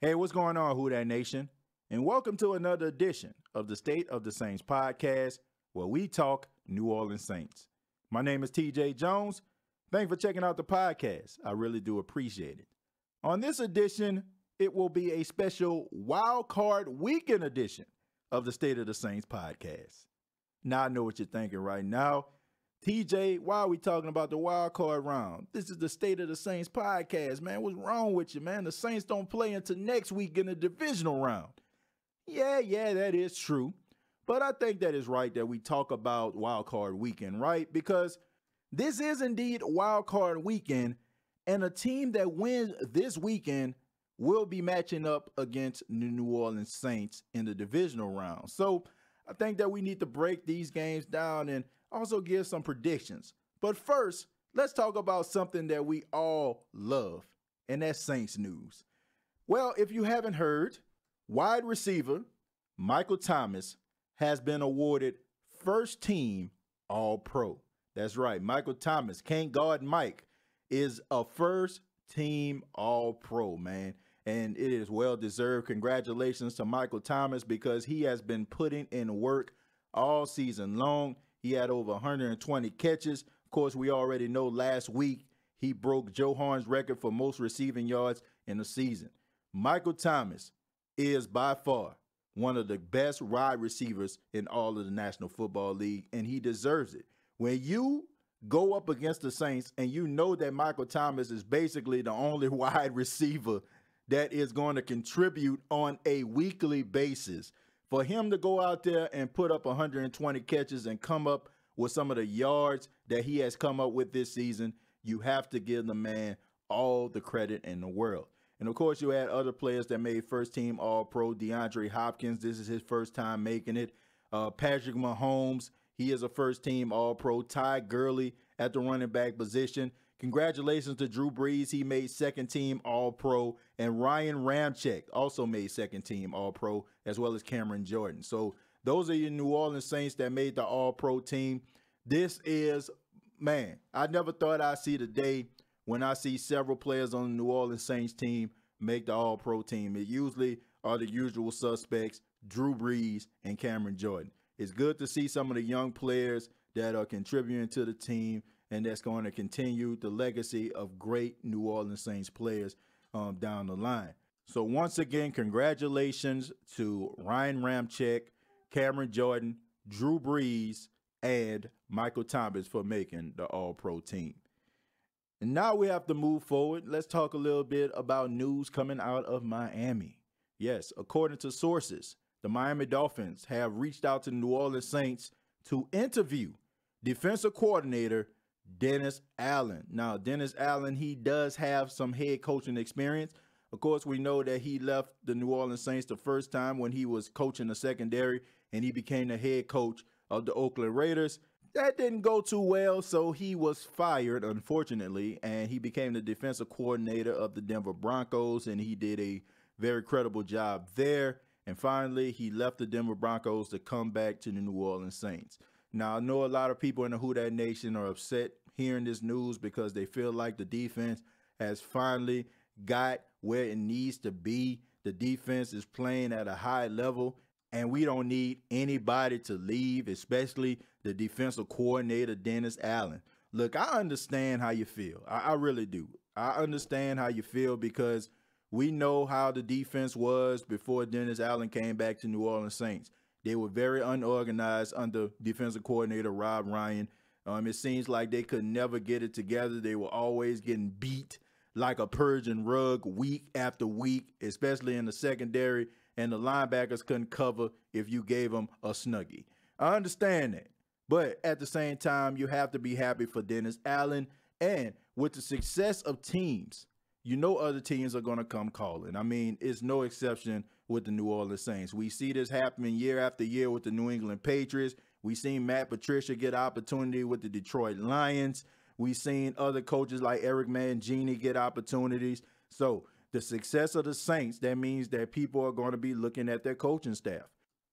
Hey, what's going on, Who Dat Nation? And welcome to another edition of the State of the Saints podcast, where we talk New Orleans Saints. My name is TJ Jones. Thanks for checking out the podcast. I really do appreciate it. On this edition, it will be a special Wildcard Weekend edition of the State of the Saints podcast. Now I know what you're thinking right now. TJ, why are we talking about the wild card round? This is the State of the Saints podcast, man. What's wrong with you, man? The Saints don't play until next week in the divisional round. Yeah, that is true. But I think that is right that we talk about wild card weekend, right? Because this is indeed wild card weekend, and a team that wins this weekend will be matching up against the New Orleans Saints in the divisional round. So I think that we need to break these games down and also give some predictions. But first, let's talk about something that we all love, and that's Saints news. Well, if you haven't heard, wide receiver Michael Thomas has been awarded first team All-Pro. That's right, Michael Thomas, can't guard Mike, is a first team All-Pro, man. And it is well deserved. Congratulations to Michael Thomas because he has been putting in work all season long. He had over 120 catches. Of course, we already know last week he broke Joe Horn's record for most receiving yards in the season. Michael Thomas is by far one of the best wide receivers in all of the National Football League, and he deserves it. When you go up against the Saints and you know that Michael Thomas is basically the only wide receiver that is going to contribute on a weekly basis, for him to go out there and put up 120 catches and come up with some of the yards that he has come up with this season, you have to give the man all the credit in the world. And of course, you had other players that made first team All-Pro. DeAndre Hopkins, this is his first time making it. Patrick Mahomes, he is a first team All-Pro. Ty Gurley at the running back position. Congratulations to Drew Brees. He made second team All-Pro. And Ryan Ramczyk also made second team All-Pro, as well as Cameron Jordan. So those are your New Orleans Saints that made the All-Pro team. This is, man, I never thought I'd see the day when I see several players on the New Orleans Saints team make the All-Pro team. It usually are the usual suspects, Drew Brees and Cameron Jordan. It's good to see some of the young players that are contributing to the team, and that's going to continue the legacy of great New Orleans Saints players down the line. So once again, congratulations to Ryan Ramczyk, Cameron Jordan, Drew Brees, and Michael Thomas for making the All-Pro team. And now we have to move forward. Let's talk a little bit about news coming out of Miami. Yes, according to sources, the Miami Dolphins have reached out to the New Orleans Saints to interview defensive coordinator Dennis Allen. Now, Dennis Allen, he does have some head coaching experience. Of course, we know that he left the New Orleans Saints the first time when he was coaching the secondary, and he became the head coach of the Oakland Raiders. That didn't go too well, so he was fired, unfortunately, and he became the defensive coordinator of the Denver Broncos, and he did a very credible job there. And finally, he left the Denver Broncos to come back to the New Orleans Saints. Now, I know a lot of people in the Who Dat Nation are upset hearing this news because they feel like the defense has finally got where it needs to be. The defense is playing at a high level, and we don't need anybody to leave, especially the defensive coordinator, Dennis Allen. Look, I understand how you feel. I really do. I understand how you feel because we know how the defense was before Dennis Allen came back to New Orleans Saints. They were very unorganized under defensive coordinator Rob Ryan. It seems like they could never get it together. They were always getting beat like a Persian rug week after week, especially in the secondary, and the linebackers couldn't cover if you gave them a snuggie. I understand that, but at the same time, you have to be happy for Dennis Allen, and with the success of teams, you know other teams are going to come calling. I mean, it's no exception with the New Orleans Saints. We see this happening year after year with the New England Patriots. We've seen Matt Patricia get opportunity with the Detroit Lions. We've seen other coaches like Eric Mangini get opportunities. So the success of the Saints, that means that people are going to be looking at their coaching staff.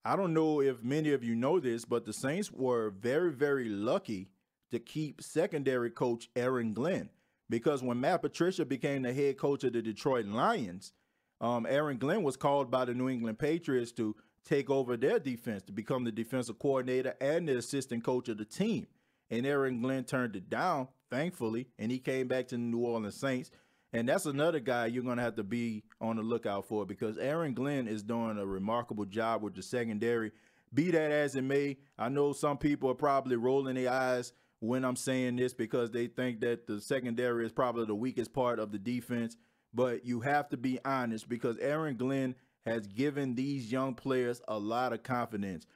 I don't know if many of you know this, but the Saints were very, very lucky to keep secondary coach Aaron Glenn, because when Matt Patricia became the head coach of the Detroit Lions, Aaron Glenn was called by the New England Patriots to take over their defense, to become the defensive coordinator and the assistant coach of the team. And Aaron Glenn turned it down, thankfully, and he came back to the New Orleans Saints. And that's another guy you're going to have to be on the lookout for, because Aaron Glenn is doing a remarkable job with the secondary. Be that as it may, I know some people are probably rolling their eyes when I'm saying this because they think that the secondary is probably the weakest part of the defense. But you have to be honest, because Aaron Glenn has given these young players a lot of confidence.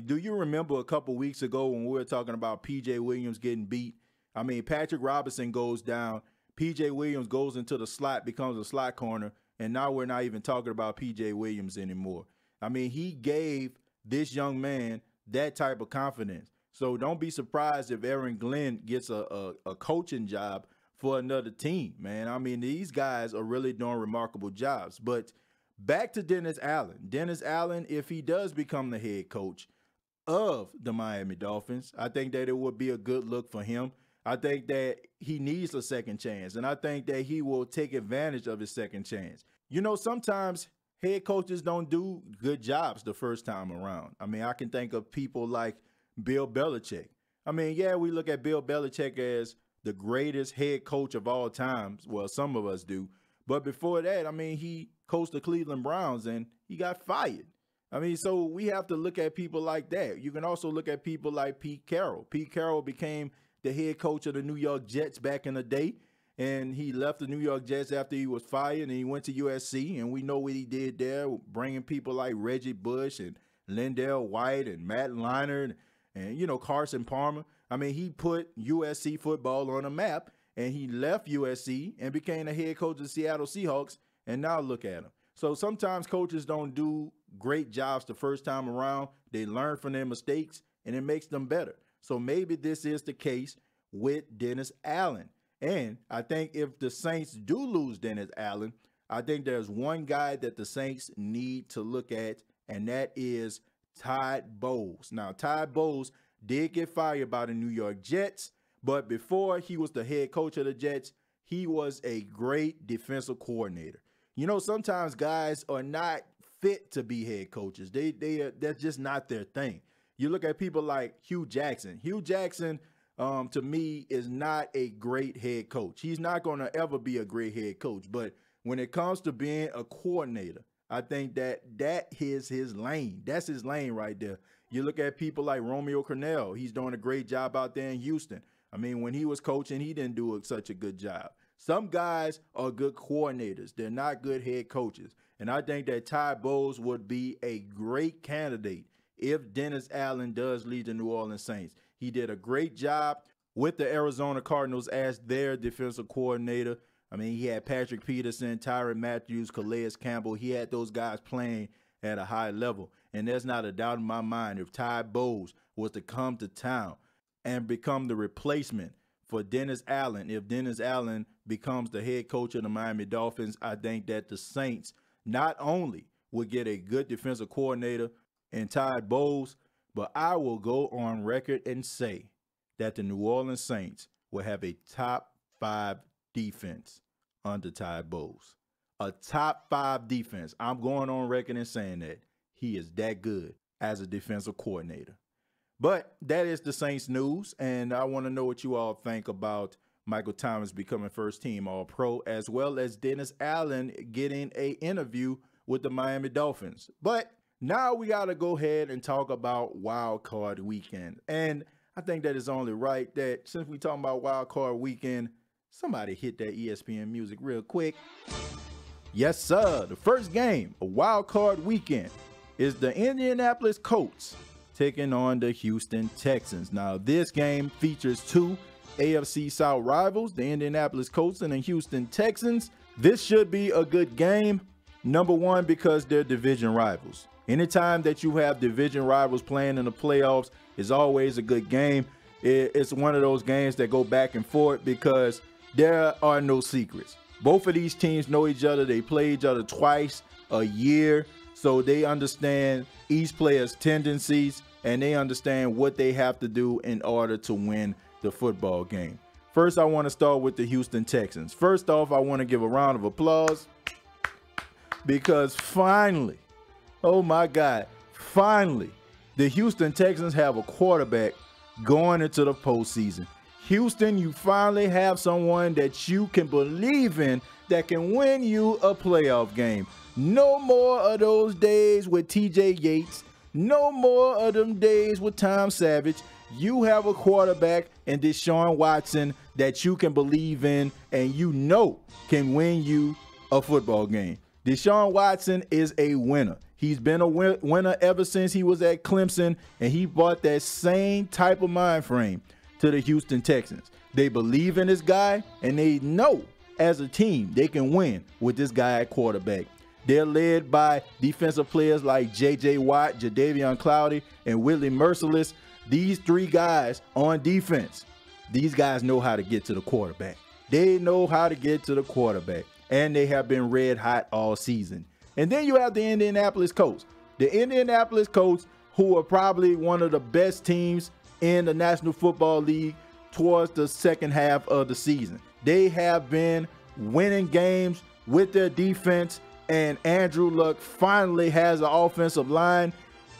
Do you remember a couple weeks ago when we were talking about P.J. Williams getting beat? I mean, Patrick Robinson goes down. P.J. Williams goes into the slot, becomes a slot corner, and now we're not even talking about P.J. Williams anymore. I mean, he gave this young man that type of confidence. So don't be surprised if Aaron Glenn gets a coaching job for another team, man. I mean, these guys are really doing remarkable jobs. But back to Dennis Allen. Dennis Allen, if he does become the head coach of the Miami Dolphins, I think that it would be a good look for him. I think that he needs a second chance, and I think that he will take advantage of his second chance. You know, sometimes head coaches don't do good jobs the first time around. I mean, I can think of people like Bill Belichick. I mean, yeah, we look at Bill Belichick as the greatest head coach of all time. Well, some of us do. But before that, I mean, he coached the Cleveland Browns and he got fired. I mean, so we have to look at people like that. You can also look at people like Pete Carroll. Pete Carroll became the head coach of the New York Jets back in the day, and he left the New York Jets after he was fired, and he went to USC, and we know what he did there, bringing people like Reggie Bush and Lindell White and Matt Leinart and you know, Carson Palmer. I mean, he put USC football on a map, and he left USC and became the head coach of the Seattle Seahawks, and now look at him. So sometimes coaches don't do great jobs the first time around. They learn from their mistakes, and it makes them better. So maybe this is the case with Dennis Allen. And I think if the Saints do lose Dennis Allen, I think there's one guy that the Saints need to look at, and that is Todd Bowles. Now, Todd Bowles did get fired by the New York Jets, but before he was the head coach of the Jets, he was a great defensive coordinator. You know, sometimes guys are not fit to be head coaches. That's just not their thing. You look at people like Hugh Jackson. Hugh Jackson, to me, is not a great head coach. He's not going to ever be a great head coach. But when it comes to being a coordinator, I think that is his lane. That's his lane right there. You look at people like Romeo Crennel. He's doing a great job out there in Houston. I mean, when he was coaching, he didn't do such a good job. Some guys are good coordinators. They're not good head coaches. And I think that Todd Bowles would be a great candidate if Dennis Allen does lead the New Orleans Saints. He did a great job with the Arizona Cardinals as their defensive coordinator. I mean, he had Patrick Peterson, Tyrann Mathieu, Calais Campbell. He had those guys playing at a high level. And there's not a doubt in my mind, if Todd Bowles was to come to town and become the replacement for Dennis Allen, if Dennis Allen becomes the head coach of the Miami Dolphins, I think that the Saints not only would get a good defensive coordinator in Todd Bowles, but I will go on record and say that the New Orleans Saints will have a top 5 defense under Todd Bowles. A top 5 defense. I'm going on record and saying that he is that good as a defensive coordinator. But that is the Saints news, and I want to know what you all think about Michael Thomas becoming first-team All-Pro, as well as Dennis Allen getting an interview with the Miami Dolphins. But now we got to go ahead and talk about Wildcard Weekend. And I think that is only right that since we're talking about Wildcard Weekend, somebody hit that ESPN music real quick. Yes, sir. The first game of Wildcard Weekend is the Indianapolis Colts taking on the Houston Texans. Now, this game features 2 AFC South rivals, the Indianapolis Colts and the Houston Texans. This should be a good game. Number one, because they're division rivals. Anytime that you have division rivals playing in the playoffs is always a good game. It's one of those games that go back and forth because there are no secrets. Both of these teams know each other. They play each other twice a year, so they understand each player's tendencies and they understand what they have to do in order to win the football game. First, I want to start with the Houston Texans. First off, I want to give a round of applause because finally, oh my God, finally, the Houston Texans have a quarterback going into the postseason. Houston, you finally have someone that you can believe in that can win you a playoff game. No more of those days with TJ Yates. No more of them days with Tom Savage. You have a quarterback in Deshaun Watson that you can believe in and you know can win you a football game. Deshaun Watson is a winner. He's been a winner ever since he was at Clemson, and he brought that same type of mind frame to the Houston Texans. They believe in this guy, and they know as a team they can win with this guy at quarterback. They're led by defensive players like J.J. Watt, Jadeveon Clowney, and Whitley Merciless. These three guys on defense, these guys know how to get to the quarterback. They know how to get to the quarterback, and they have been red hot all season. And then you have the Indianapolis Colts. The Indianapolis Colts, who are probably one of the best teams in the National Football League towards the second half of the season. They have been winning games with their defense, and Andrew Luck finally has an offensive line.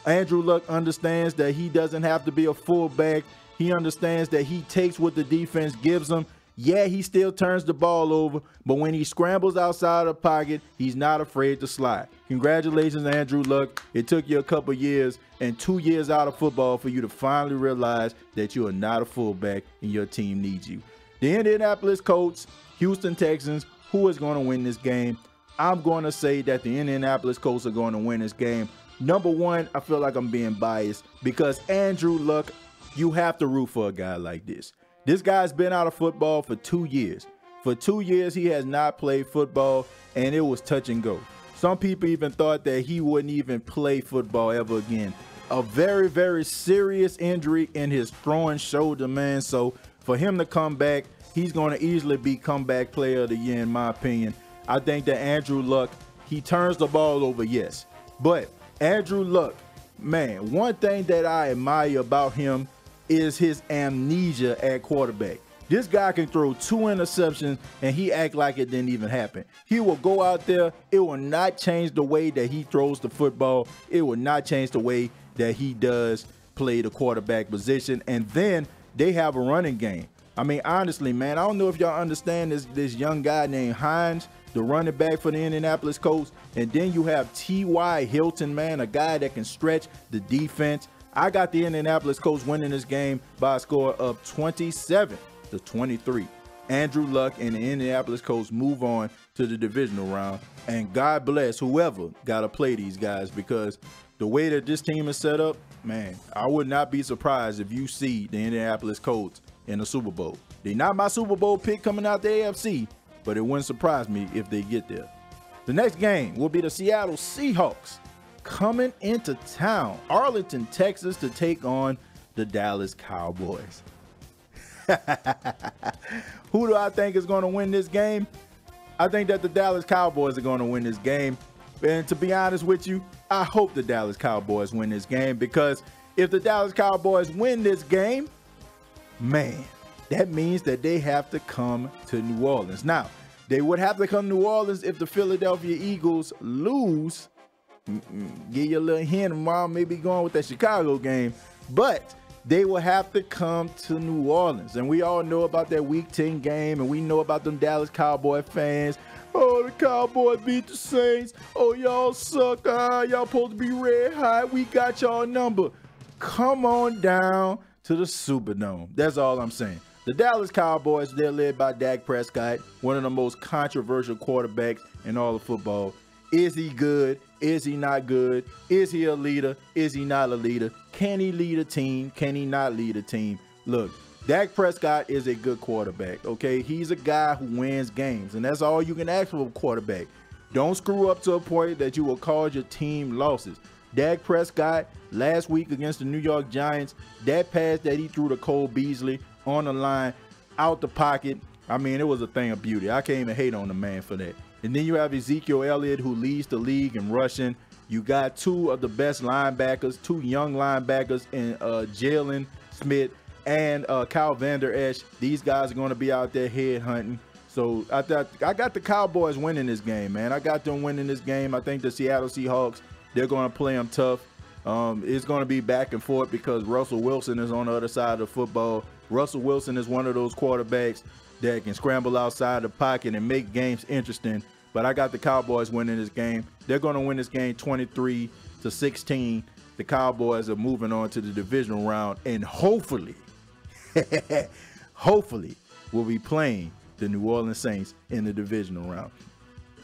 Andrew Luck understands that he doesn't have to be a fullback. He understands that he takes what the defense gives him. Yeah, he still turns the ball over, but when he scrambles outside the pocket, he's not afraid to slide. Congratulations, Andrew Luck. It took you a couple years and 2 years out of football for you to finally realize that you are not a fullback and your team needs you. The Indianapolis Colts, Houston Texans, who is going to win this game? I'm going to say that the Indianapolis Colts are going to win this game. Number one, I feel like I'm being biased because Andrew Luck, you have to root for a guy like this. This guy's been out of football for 2 years. For 2 years, he has not played football, and it was touch and go. Some people even thought that he wouldn't even play football ever again. A very, very serious injury in his throwing shoulder, man. So for him to come back, he's going to easily be comeback player of the year, in my opinion. I think that Andrew Luck, he turns the ball over, yes. But Andrew Luck, man, one thing that I admire about him is his amnesia at quarterback. This guy can throw 2 interceptions and he act like it didn't even happen. He will go out there. It will not change the way that he throws the football. It will not change the way that he does play the quarterback position. And then they have a running game. I mean, honestly, man, I don't know if y'all understand this young guy named Hines, the running back for the Indianapolis Colts. And then you have T.Y. Hilton, man, a guy that can stretch the defense. I got the Indianapolis Colts winning this game by a score of 27-23. Andrew Luck and the Indianapolis Colts move on to the divisional round. And God bless whoever got to play these guys, because the way that this team is set up, man, I would not be surprised if you see the Indianapolis Colts in the Super Bowl. They're not my Super Bowl pick coming out the AFC, but it wouldn't surprise me if they get there. The next game will be the Seattle Seahawks coming into town, Arlington, Texas, to take on the Dallas Cowboys. Who do I think is going to win this game? I think that the Dallas Cowboys are going to win this game. And to be honest with you, I hope the Dallas Cowboys win this game, because if the Dallas Cowboys win this game, man, that means that they have to come to New Orleans. Now, they would have to come to New Orleans if the Philadelphia Eagles lose. Give you a little hint, mom may be going with that Chicago game, but they will have to come to New Orleans. And we all know about that Week 10 game, and we know about them Dallas Cowboy fans. Oh, the Cowboys beat the Saints. Oh, y'all suck. Y'all supposed to be red hot. We got y'all number. Come on down to the Superdome. That's all I'm saying. The Dallas Cowboys, they're led by Dak Prescott, one of the most controversial quarterbacks in all of football. Is he good? Is he not good? Is he a leader? Is he not a leader? Can he lead a team? Can he not lead a team? Look, Dak Prescott is a good quarterback, okay? He's a guy who wins games, and that's all you can ask for a quarterback. Don't screw up to a point that you will cause your team losses. Dak Prescott, last week against the New York Giants, that pass that he threw to Cole Beasley on the line, out the pocket, I mean, it was a thing of beauty. I can't even hate on the man for that. And then you have Ezekiel Elliott, who leads the league in rushing. You got 2 of the best linebackers, 2 young linebackers in Jalen Smith and Kyle Vander Esch. These guys are going to be out there head hunting. So I got the Cowboys winning this game, man. I got them winning this game. I think the Seattle Seahawks, they're going to play them tough. It's going to be back and forth because Russell Wilson is on the other side of the football. Russell Wilson is one of those quarterbacks that can scramble outside the pocket and make games interesting. But I got the Cowboys winning this game. They're going to win this game 23-16. The Cowboys are moving on to the divisional round, and hopefully, we'll be playing the New Orleans Saints in the divisional round.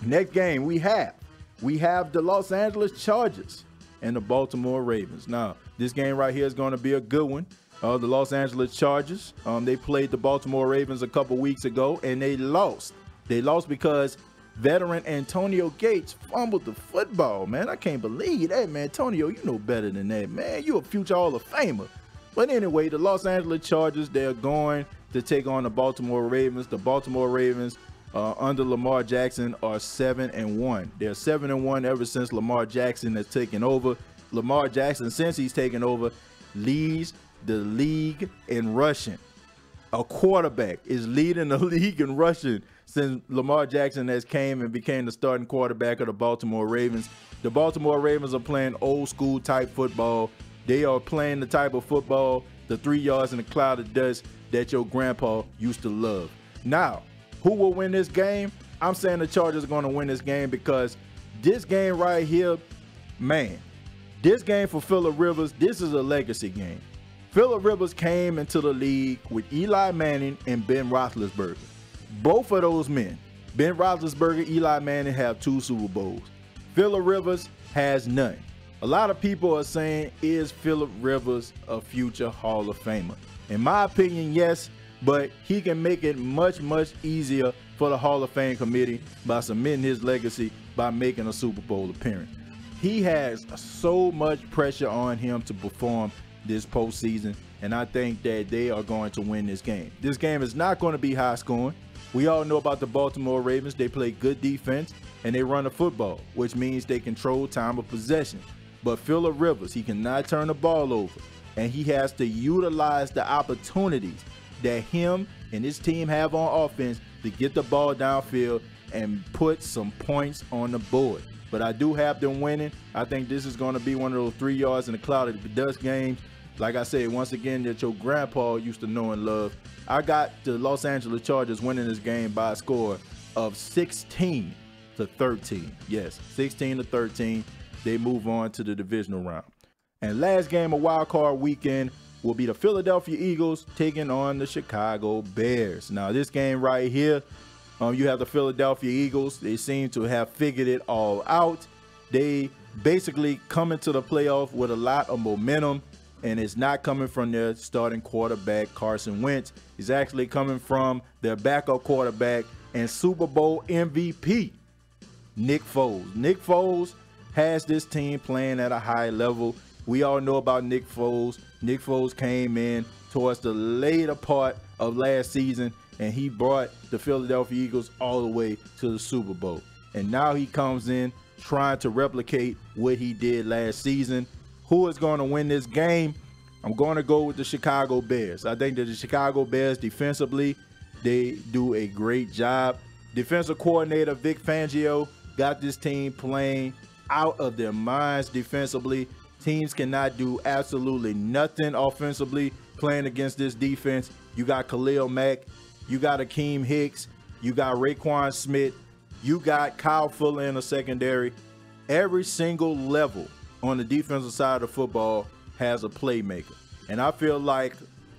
Next game we have the Los Angeles Chargers and the Baltimore Ravens. Now, this game right here is going to be a good one. The Los Angeles Chargers, they played the Baltimore Ravens a couple weeks ago, and they lost. They lost because veteran Antonio Gates fumbled the football, man. I can't believe that, man. Antonio, you know better than that, man. You a future Hall of Famer. But anyway, the Los Angeles Chargers, they're going to take on the Baltimore Ravens. The Baltimore Ravens under Lamar Jackson are 7-1. They're 7-1 ever since Lamar Jackson has taken over. Lamar Jackson, since he's taken over, leads the league in rushing. A quarterback is leading the league in rushing since Lamar Jackson has came and became the starting quarterback of the Baltimore Ravens. The Baltimore Ravens are playing old school type football. They are playing the type of football, the 3 yards in a cloud of dust that your grandpa used to love. Now, who will win this game? I'm saying the Chargers are going to win this game because this game right here, man, this game for Phillip Rivers, this is a legacy game. Phillip Rivers came into the league with Eli Manning and Ben Roethlisberger. Both of those men, Ben Roethlisberger, Eli Manning, have 2 Super Bowls. Phillip Rivers has none. A lot of people are saying, is Phillip Rivers a future Hall of Famer? In my opinion, yes, but he can make it much, much easier for the Hall of Fame committee by cementing his legacy by making a Super Bowl appearance. He has so much pressure on him to perform this postseason, and I think that they are going to win this game. This game is not going to be high scoring. We all know about the Baltimore Ravens. They play good defense, and they run the football, which means they control time of possession. But Phillip Rivers, he cannot turn the ball over, and he has to utilize the opportunities that him and his team have on offense to get the ball downfield and put some points on the board. But I do have them winning. I think this is going to be one of those 3 yards in the cloud of dust games. Like I said, once again, that your grandpa used to know and love. I got the Los Angeles Chargers winning this game by a score of 16-13. Yes, 16-13. They move on to the divisional round. And last game of Wildcard Weekend will be the Philadelphia Eagles taking on the Chicago Bears. Now, this game right here, you have the Philadelphia Eagles. They seem to have figured it all out. They basically come into the playoff with a lot of momentum, and it's not coming from their starting quarterback, Carson Wentz. It's actually coming from their backup quarterback and Super Bowl MVP, Nick Foles. Nick Foles has this team playing at a high level. We all know about Nick Foles. Nick Foles came in towards the later part of last season, and he brought the Philadelphia Eagles all the way to the Super Bowl. And now he comes in trying to replicate what he did last season. Who is going to win this game? I'm going to go with the Chicago Bears. I think that the Chicago Bears defensively, they do a great job. Defensive coordinator Vic Fangio got this team playing out of their minds defensively. Teams cannot do absolutely nothing offensively playing against this defense. You got Khalil Mack, you got Akeem Hicks, you got Raekwon Smith, you got Kyle Fuller in the secondary. Every single level on the defensive side of the football has a playmaker. And I feel like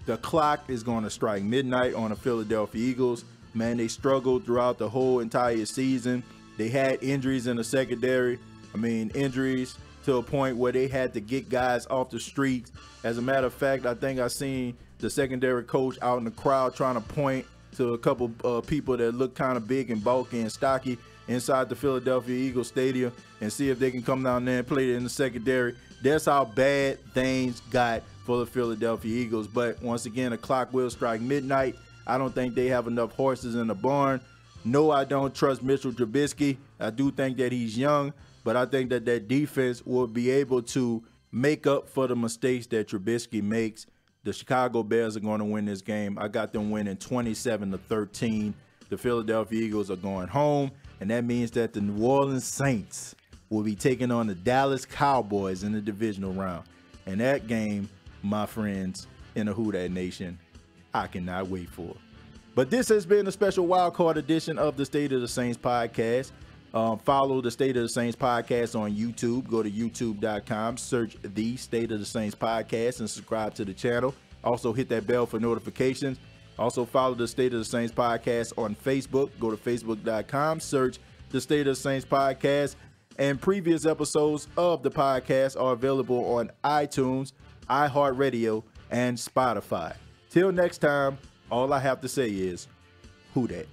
the clock is going to strike midnight on the Philadelphia Eagles. Man, they struggled throughout the whole entire season. They had injuries in the secondary. I mean, injuries to a point where they had to get guys off the streets. As a matter of fact, I think I seen the secondary coach out in the crowd trying to point to a couple people that look kind of big and bulky and stocky inside the Philadelphia Eagles stadium and see if they can come down there and play it in the secondary. That's how bad things got for the Philadelphia Eagles. But once again, the clock will strike midnight. I don't think they have enough horses in the barn. No, I don't trust Mitchell Trubisky. I do think that he's young, but I think that that defense will be able to make up for the mistakes that Trubisky makes. The Chicago Bears are going to win this game. I got them winning 27-13. the Philadelphia Eagles are going home, and that means that the New Orleans Saints will be taking on the Dallas Cowboys in the divisional round. And that game, my friends in the Who Dat Nation, I cannot wait for. But this has been a special wildcard edition of the State of the Saints podcast. Follow the State of the Saints podcast on YouTube. Go to youtube.com, search the State of the Saints podcast, and subscribe to the channel. Also hit that bell for notifications. Also follow the State of the Saints podcast on Facebook. Go to facebook.com, search the State of the Saints podcast. And previous episodes of the podcast are available on iTunes, iHeartRadio, and Spotify. Till next time, all I have to say is, who dat?